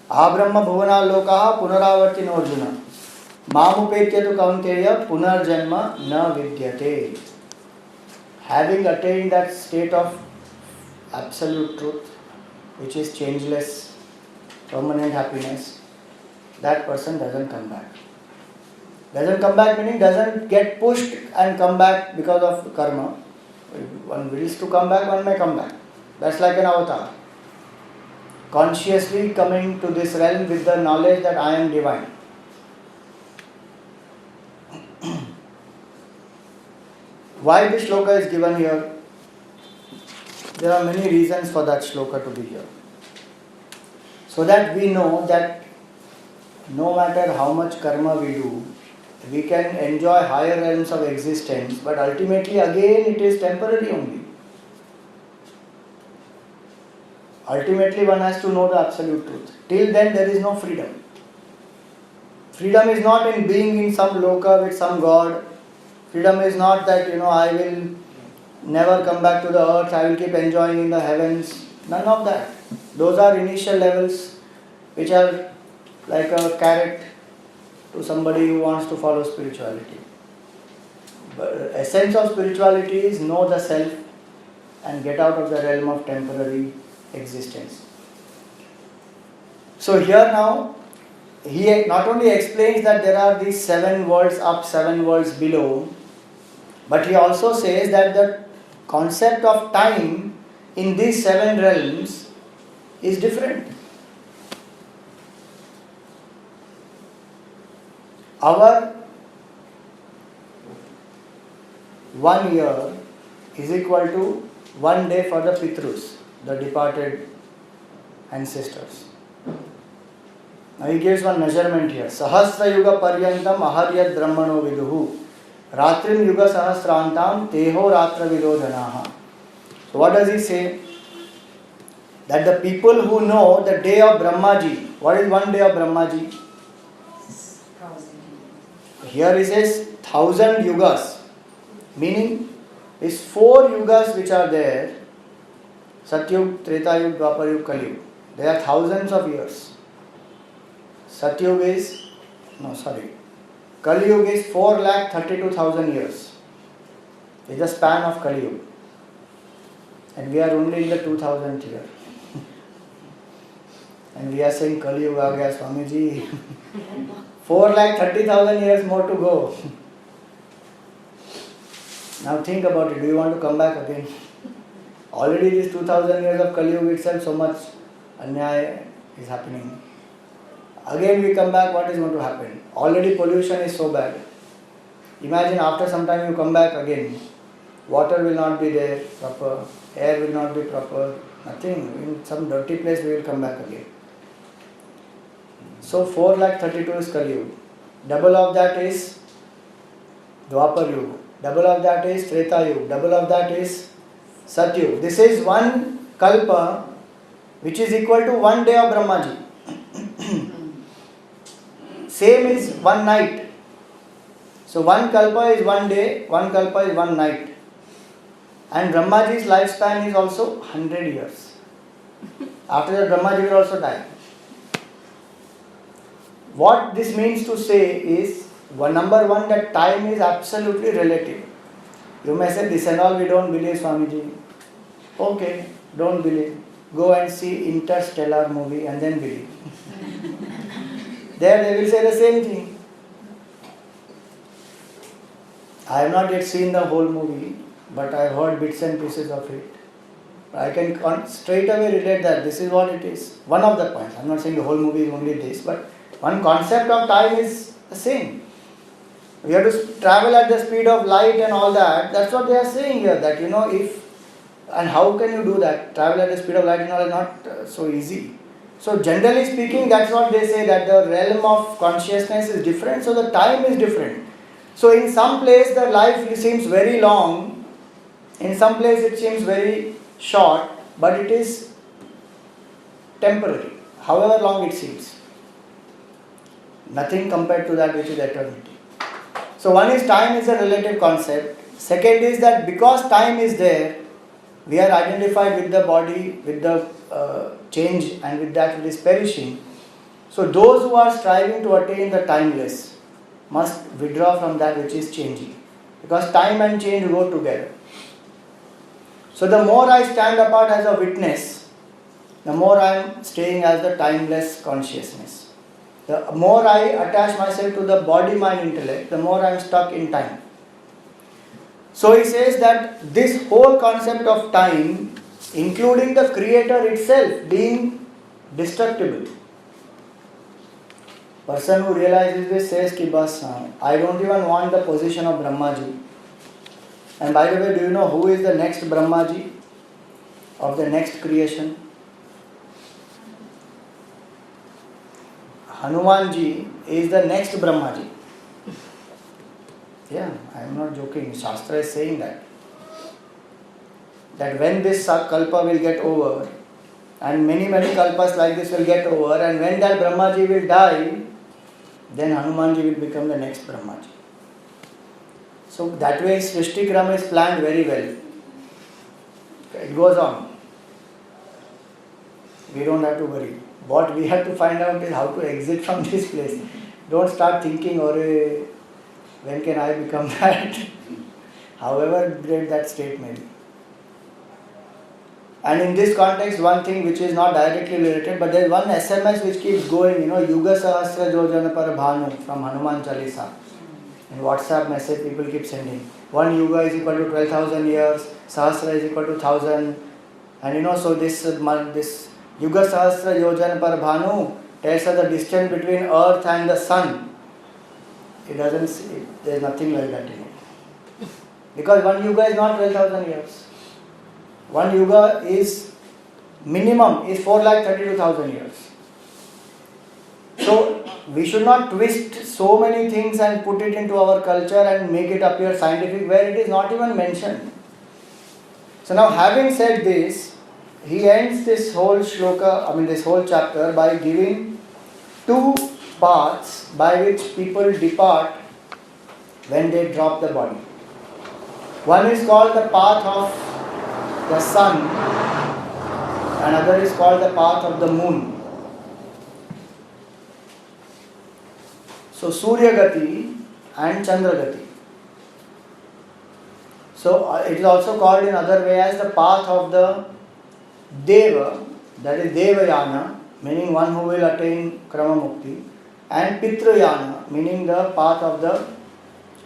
Abrahma bhuvana lokaha punaravartino arjuna. Mamupetya tu kaunteya punarjanma na vidyate. Having attained that state of absolute truth, which is changeless, permanent happiness, that person doesn't come back. Doesn't come back meaning doesn't get pushed and come back because of karma. If one wills to come back, one may come back. That's like an avatar. Consciously coming to this realm with the knowledge that I am divine. Why this shloka is given here? There are many reasons for that shloka to be here. So that we know that no matter how much karma we do, we can enjoy higher realms of existence, but ultimately again it is temporary only. Ultimately one has to know the absolute truth. Till then there is no freedom. Freedom is not in being in some loka with some god. Freedom is not that, I will never come back to the earth, I will keep enjoying in the heavens. None of that. Those are initial levels which are like a carrot to somebody who wants to follow spirituality. But essence of spirituality is know the self and get out of the realm of temporary existence. So here now, he not only explains that there are these 7 worlds up, 7 worlds below, but he also says that the concept of time in these 7 realms is different. 1 year is equal to 1 day for the Pitrus, the departed ancestors. Now he gives one measurement here. Sahasra yuga paryantam aharyat brahmano viduhu. Ratrim yuga sahasrantam teho ratra vido janaha. So what does he say? That the people who know the day of Brahmaji, what is 1 day of Brahmaji? Here he says 1000 yugas, meaning is 4 yugas which are there: Satyug, Tretayug, Dwapar Kali Yuga. They are thousands of years. Satyug is, Kali Yuga is 4,32,000 years. It's the span of Kali Yuga. And we are only in the 2000th year. And we are saying Kali Yuga aa gaya, Swamiji. 4,30,000 years more to go. Now think about it. Do you want to come back again? Already this 2000 years of Kali Yuga itself, so much anyaya is happening. Again we come back, what is going to happen? Already pollution is so bad. Imagine after some time you come back again. Water will not be there proper, air will not be proper, nothing. In some dirty place we will come back again. So 4,32,000 is Kali Yuga. Double of that is Dwapar Yuga. Double of that is Treta Yuga. Double of that is Satyug. This is one kalpa which is equal to 1 day of Brahmaji. Same is one night. So one kalpa is 1 day, one kalpa is 1 night. And Brahmaji's lifespan is also 100 years. After that Brahmaji will also die. What this means to say is, number one, that time is absolutely relative. You may say, this and all we don't believe, Swamiji. Okay, don't believe. Go and see Interstellar movie and then believe. There they will say the same thing. I have not yet seen the whole movie, but I have heard bits and pieces of it. I can straight away relate that this is what it is. One of the points. I am not saying the whole movie is only this, but one concept of time is the same. We have to travel at the speed of light and all that. That's what they are saying here. That and how can you do that? Travel at the speed of light and all is not so easy. So generally speaking, that's what they say, that the realm of consciousness is different, so the time is different. So in some place the life seems very long, in some place it seems very short, but it is temporary, however long it seems. Nothing compared to that which is eternity. So one is time is a relative concept. Second is that because time is there, we are identified with the body, with the change and with that which is perishing. So those who are striving to attain the timeless must withdraw from that which is changing. Because time and change go together. So the more I stand apart as a witness, the more I am staying as the timeless consciousness. The more I attach myself to the body, mind, intellect, the more I am stuck in time. So he says that this whole concept of time, including the creator itself being destructible. Person who realizes this says ki bas, I don't even want the position of Brahmaji. And by the way, do you know who is the next Brahmaji of the next creation? Hanumanji is the next Brahmaji. Yeah, I am not joking. Shastra is saying that when this kalpa will get over, and many kalpas like this will get over, and when that Brahmaji will die, then Hanumanji will become the next Brahmaji. So that way Srishti Krama is planned very well. It goes on. We don't have to worry. What we have to find out is how to exit from this place. Don't start thinking, when can I become that? However great that state may be. And in this context, one thing which is not directly related, but there is one SMS which keeps going, Yuga Sahasra Jojana Par Bhanu from Hanuman Chalisa. In WhatsApp message people keep sending. 1 Yuga is equal to 12,000 years, Sahasra is equal to 1,000. And so this Yuga Sahasra Yojana Par Bhanu tells us the distance between earth and the sun. It doesn't say, there is nothing like that in it. Because one yuga is not 12,000 years. One yuga is minimum is 4,32,000 years. So we should not twist so many things and put it into our culture and make it appear scientific where it is not even mentioned. So now, having said this, he ends this whole shloka, this whole chapter by giving two paths by which people depart when they drop the body. One is called the path of the sun, another is called the path of the moon. So Surya Gati and Chandra Gati. So it is also called in other way as the path of the Deva, that is Devayana, meaning one who will attain Krama Mukti, and Pitrayana, meaning the path of the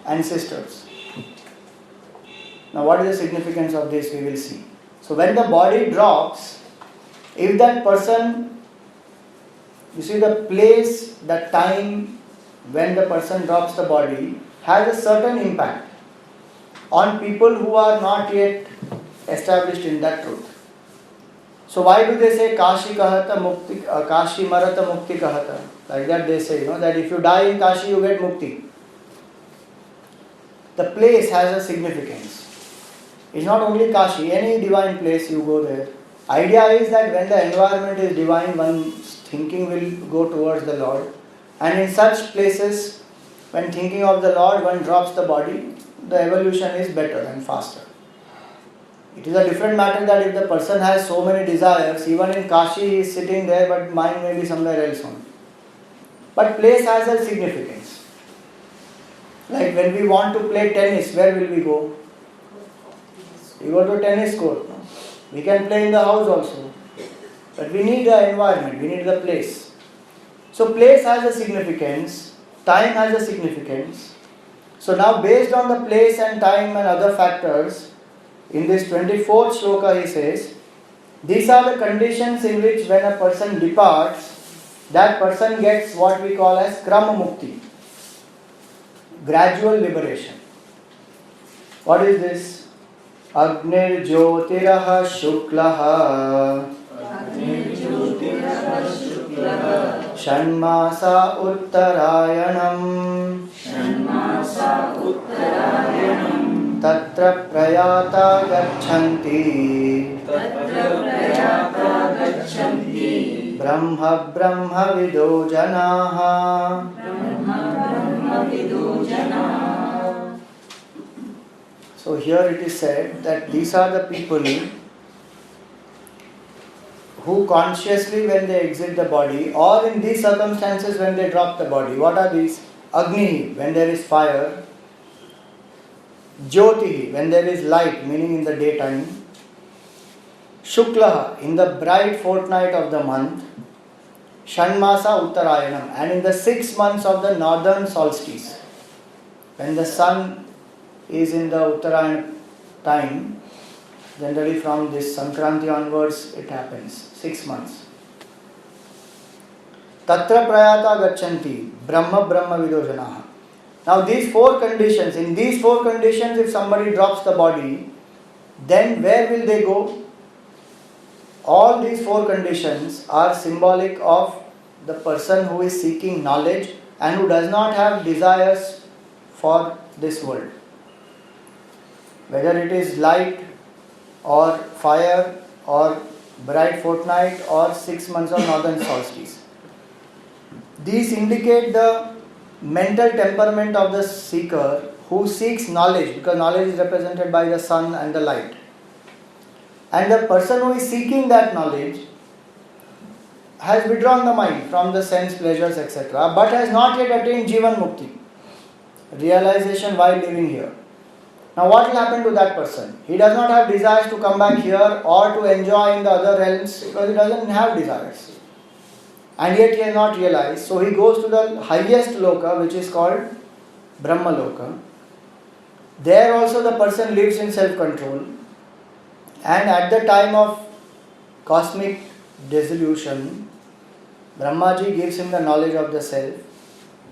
ancestors. Now what is the significance of this we will see. So when the body drops, if that person, you see the place, the time when the person drops the body has a certain impact on people who are not yet established in that truth. So why do they say Kashi kahata mukti, Kashi marata mukti kahata? Like that they say, that if you die in Kashi you get mukti. The place has a significance. It's not only Kashi, any divine place you go there. Idea is that when the environment is divine, one's thinking will go towards the Lord. And in such places, when thinking of the Lord, one drops the body, the evolution is better and faster. It is a different matter that if the person has so many desires, even in Kashi he is sitting there, but mind may be somewhere else on. But place has a significance. Like when we want to play tennis, where will we go? We go to a tennis court. No? We can play in the house also. But we need the environment, we need the place. So place has a significance, time has a significance. So now based on the place and time and other factors, in this 24th shloka he says, these are the conditions in which when a person departs, that person gets what we call as Krama Mukti, gradual liberation. What is this? Agnir Jyotiraha Shuklaha Shanmasa Uttarayanam Tatra Prayata Gachanti Brahma Brahma Vido Janaha. So here it is said that these are the people who consciously when they exit the body or in these circumstances when they drop the body. What are these? Agni, when there is fire. Jyoti, when there is light, meaning in the daytime. Shuklaha, in the bright fortnight of the month. Shanmasa Uttarayanam, and in the 6 months of the northern solstice. When the sun is in the Uttarayan time, generally from this Sankranti onwards it happens, 6 months. Tatra Prayata Gachanti, Brahma Brahma Vido Janaha. Now these 4 conditions, in these 4 conditions if somebody drops the body, then where will they go? All these 4 conditions are symbolic of the person who is seeking knowledge and who does not have desires for this world. Whether it is light or fire or bright fortnight or 6 months of northern solstice. These indicate the mental temperament of the seeker who seeks knowledge, because knowledge is represented by the sun and the light. And the person who is seeking that knowledge has withdrawn the mind from the sense pleasures, etc., but has not yet attained Jivan Mukti, realization while living here. Now what will happen to that person? He does not have desires to come back here or to enjoy in the other realms because he doesn't have desires. And yet he has not realized. So he goes to the highest loka, which is called Brahma Loka. There also the person lives in self-control. And at the time of cosmic dissolution, Brahmaji gives him the knowledge of the self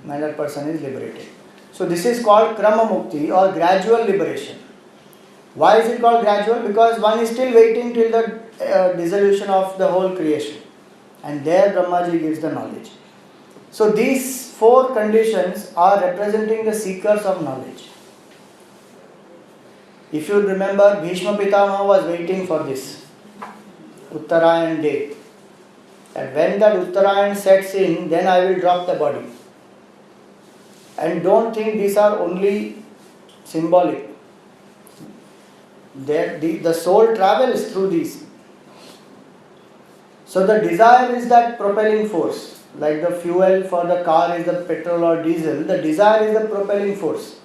and that person is liberated. So this is called Krama Mukti or gradual liberation. Why is it called gradual? Because one is still waiting till the dissolution of the whole creation. And there Brahmaji gives the knowledge. So these four conditions are representing the seekers of knowledge. If you remember, Bhishma Pitamaha was waiting for this Uttarayan day. And when that Uttarayan sets in, then I will drop the body. And don't think these are only symbolic. The soul travels through these. So the desire is that propelling force. Like the fuel for the car is the petrol or diesel, the desire is the propelling force.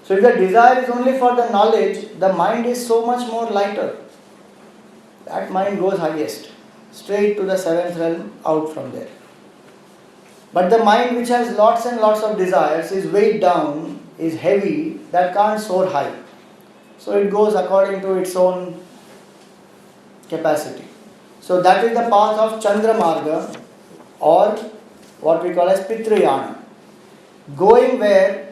So if the desire is only for the knowledge, the mind is so much more lighter. That mind goes highest, straight to the seventh realm, out from there. But the mind which has lots and lots of desires is weighed down, is heavy, that can't soar high. So it goes according to its own capacity. So that is the path of Chandramarga, or what we call as Pitrayana. Going where?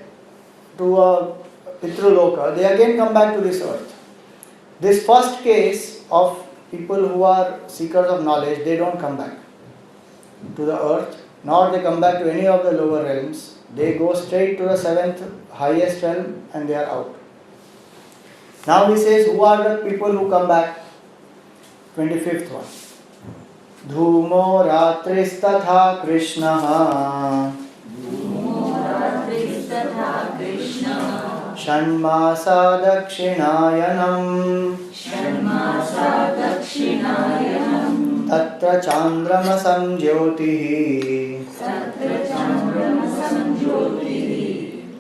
To a Pitruloka, they again come back to this earth. This first case of people who are seekers of knowledge, they don't come back to the earth, nor they come back to any of the lower realms. They go straight to the seventh highest realm and they are out. Now he says, who are the people who come back? 25th one. Dhumo ratristatha Krishnaha Shanmasa dakshinayanam Tatra chandramasam jyotihi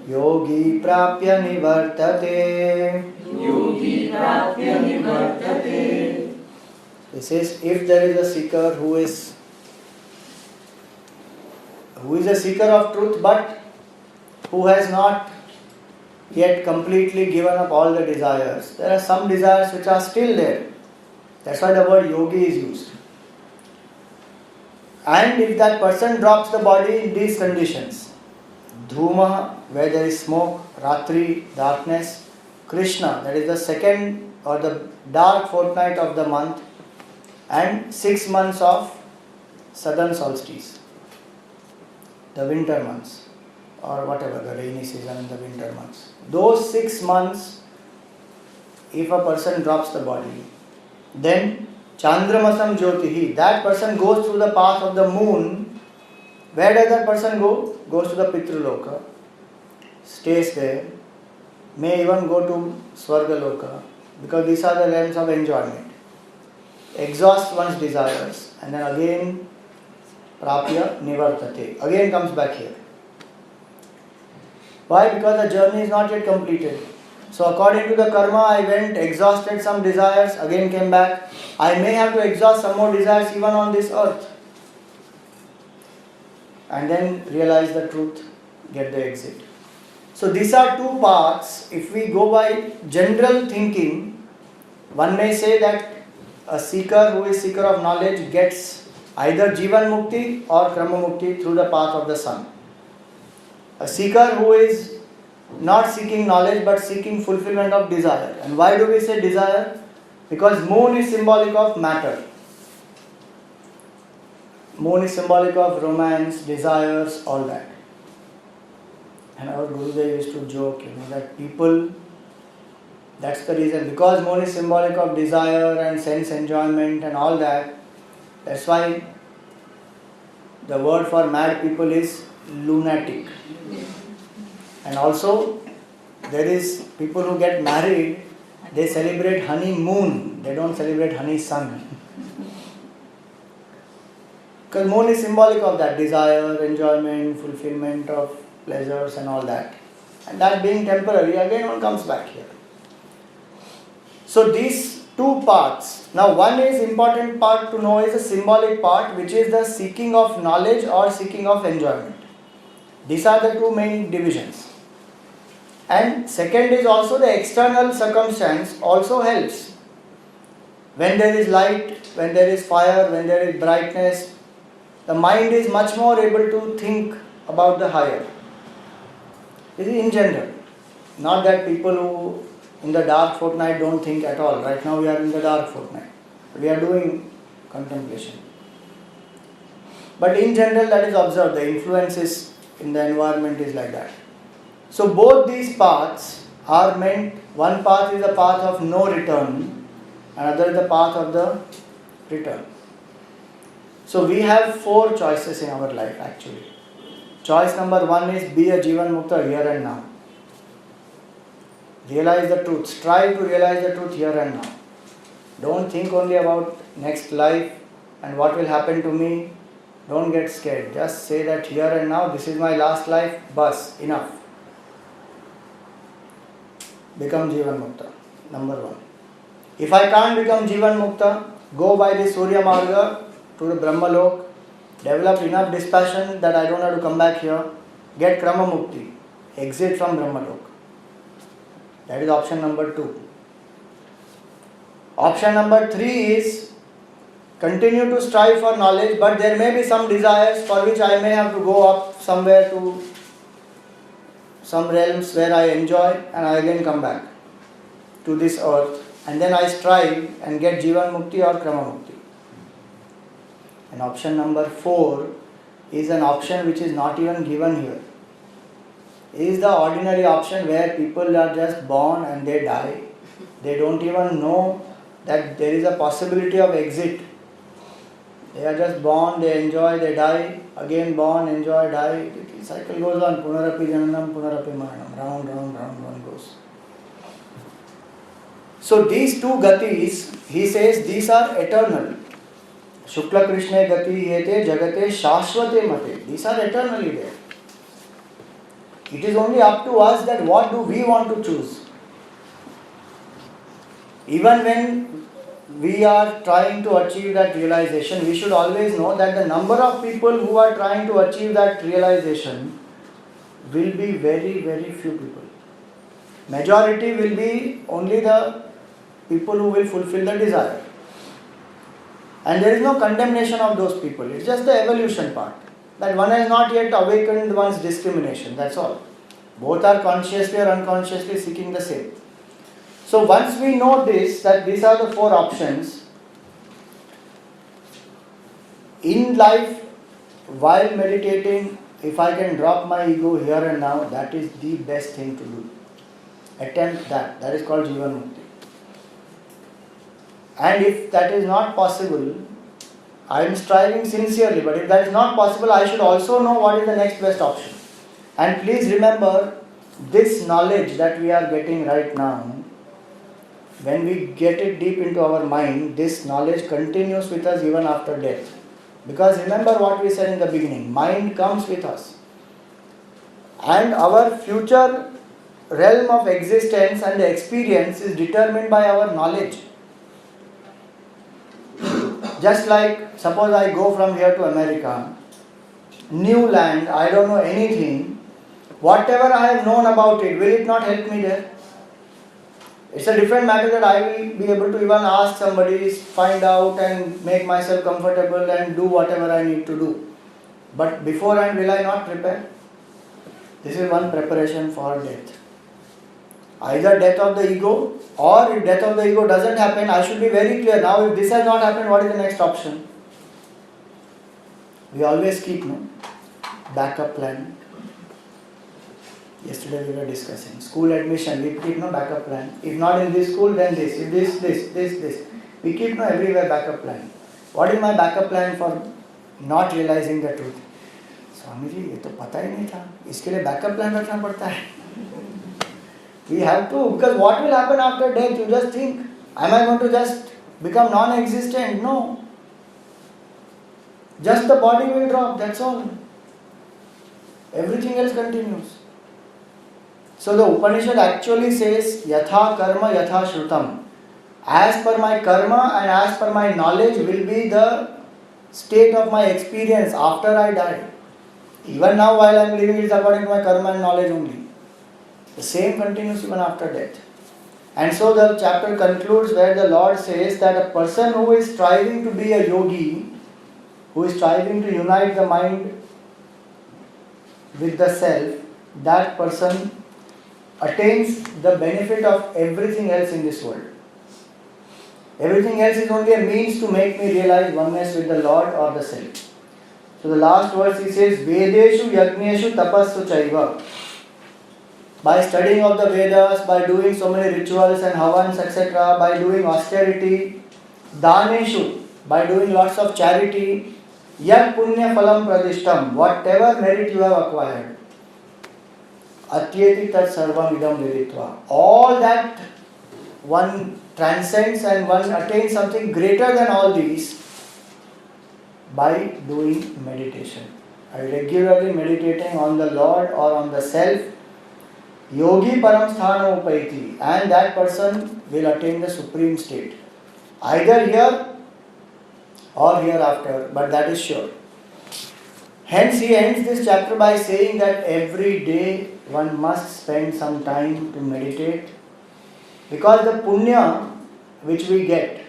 Yogi prapya nivartate. This is, if there is a seeker who is a seeker of truth, but who has not yet completely given up all the desires. There are some desires which are still there. That's why the word yogi is used. And if that person drops the body in these conditions, Dhuma, where there is smoke, Ratri, darkness, Krishna, that is the second or the dark fortnight of the month, and 6 months of southern solstice, the winter months, or whatever, the rainy season, the winter months. Those 6 months, if a person drops the body, then Chandramasam Jyotihi, that person goes through the path of the moon. Where does that person go? Goes to the Pitruloka, stays there, may even go to Swargaloka, because these are the realms of enjoyment. Exhausts one's desires, and then again Prapya Nivartate, again comes back here. Why? Because the journey is not yet completed. So according to the karma, I went, exhausted some desires, again came back. I may have to exhaust some more desires even on this earth. And then realize the truth, get the exit. So these are two paths. If we go by general thinking, one may say that a seeker who is seeker of knowledge gets either Jivan Mukti or Krama Mukti through the path of the sun. A seeker who is not seeking knowledge but seeking fulfillment of desire. And why do we say desire? Because moon is symbolic of matter. Moon is symbolic of romance, desires, all that. And our Gurudev used to joke, that people, that's the reason. Because moon is symbolic of desire and sense enjoyment and all that, that's why the word for mad people is lunatic. And also, there is people who get married, they celebrate honeymoon, they don't celebrate honey sun. Because moon is symbolic of that, desire, enjoyment, fulfillment of pleasures and all that. And that being temporary, again one comes back here. So these two parts. Now one is important part to know is the symbolic part, which is the seeking of knowledge or seeking of enjoyment. These are the two main divisions. And second is also the external circumstance also helps. When there is light, when there is fire, when there is brightness, the mind is much more able to think about the higher. This is in general. Not that people who in the dark fortnight don't think at all. Right now we are in the dark fortnight. We are doing contemplation. But in general that is observed, the influences in the environment is like that. So both these paths are meant, one path is the path of no return, another is the path of the return. So we have 4 choices in our life actually. Choice number 1 is be a Jivan Mukta here and now. Realize the truth. Strive to realize the truth here and now. Don't think only about next life and what will happen to me. Don't get scared. Just say that here and now, this is my last life, bas, enough. Become Jivan Mukta. Number 1. If I can't become Jivan Mukta, go by the Surya Marga to the Brahma Lok. Develop enough dispassion that I don't have to come back here. Get Krama Mukti. Exit from Brahma Lok. That is option number 2. Option number 3 is continue to strive for knowledge, but there may be some desires for which I may have to go up somewhere to some realms where I enjoy and I again come back to this earth and then I strive and get Jivan Mukti or Krama Mukti. And option number 4 is an option which is not even given here. It is the ordinary option where people are just born and they die. They don't even know that there is a possibility of exit. They are just born, they enjoy, they die, again born, enjoy, die. The cycle goes on. Punarapi Jananam, Punarapi Maranam. Round, one goes. So these 2 gatis, he says, these are eternal. Shukla Krishna gati yete jagate shashvate mate. These are eternally there. It is only up to us that what do we want to choose. Even when we are trying to achieve that realization, we should always know that the number of people who are trying to achieve that realization will be very, very few people. Majority will be only the people who will fulfill the desire. And there is no condemnation of those people. It's just the evolution part. That one has not yet awakened one's discrimination. That's all. Both are consciously or unconsciously seeking the same. So once we know this, that these are the 4 options, in life, while meditating, if I can drop my ego here and now, that is the best thing to do. Attempt that. That is called Jivan Mukti. And if that is not possible, I am striving sincerely, but if that is not possible, I should also know what is the next best option. And please remember, this knowledge that we are getting right now, when we get it deep into our mind, this knowledge continues with us even after death. Because remember what we said in the beginning, mind comes with us. And our future realm of existence and the experience is determined by our knowledge. Just like, suppose I go from here to America, new land, I don't know anything, whatever I have known about it, will it not help me there? It's a different matter that I will be able to even ask somebody, find out and make myself comfortable and do whatever I need to do. But beforehand, will I not prepare? This is one preparation for death. Either death of the ego, or if death of the ego doesn't happen, I should be very clear. Now if this has not happened, what is the next option? We always keep backup plan. Yesterday we were discussing school admission, we keep backup plan. If not in this school, then this. If this. We keep everywhere backup plan. What is my backup plan for not realizing the truth? Swami ji, ये तो पता ही नहीं था. इसके लिए backup plan रखना पड़ता है. We have to, because what will happen after death? You just think, am I going to just become non-existent? No. Just the body will drop, that's all. Everything else continues. So the Upanishad actually says, Yatha karma yatha shrutam. As per my karma and as per my knowledge will be the state of my experience after I die. Even now while I am living, it is according to my karma and knowledge only. The same continues even after death. And so the chapter concludes where the Lord says that a person who is striving to be a yogi, who is striving to unite the mind with the self, that person attains the benefit of everything else in this world. Everything else is only a means to make me realize oneness with the Lord or the self. So the last verse he says, Vedeshu Yagneshu Tapassu Chaiva. By studying of the Vedas, by doing so many rituals and havans, etc., by doing austerity, Daneshu, by doing lots of charity, Yat Punya Phalam Pradishtam, whatever merit you have acquired, Atyeti Tat Sarvam Idam Viditva. All that one transcends and one attains something greater than all these by doing meditation. By regularly meditating on the Lord or on the self, Yogi Param Sthana Upaiti, and that person will attain the supreme state. Either here or hereafter, but that is sure. Hence he ends this chapter by saying that every day one must spend some time to meditate, because the punya which we get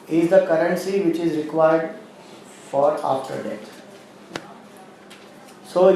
is the currency which is required for after death. So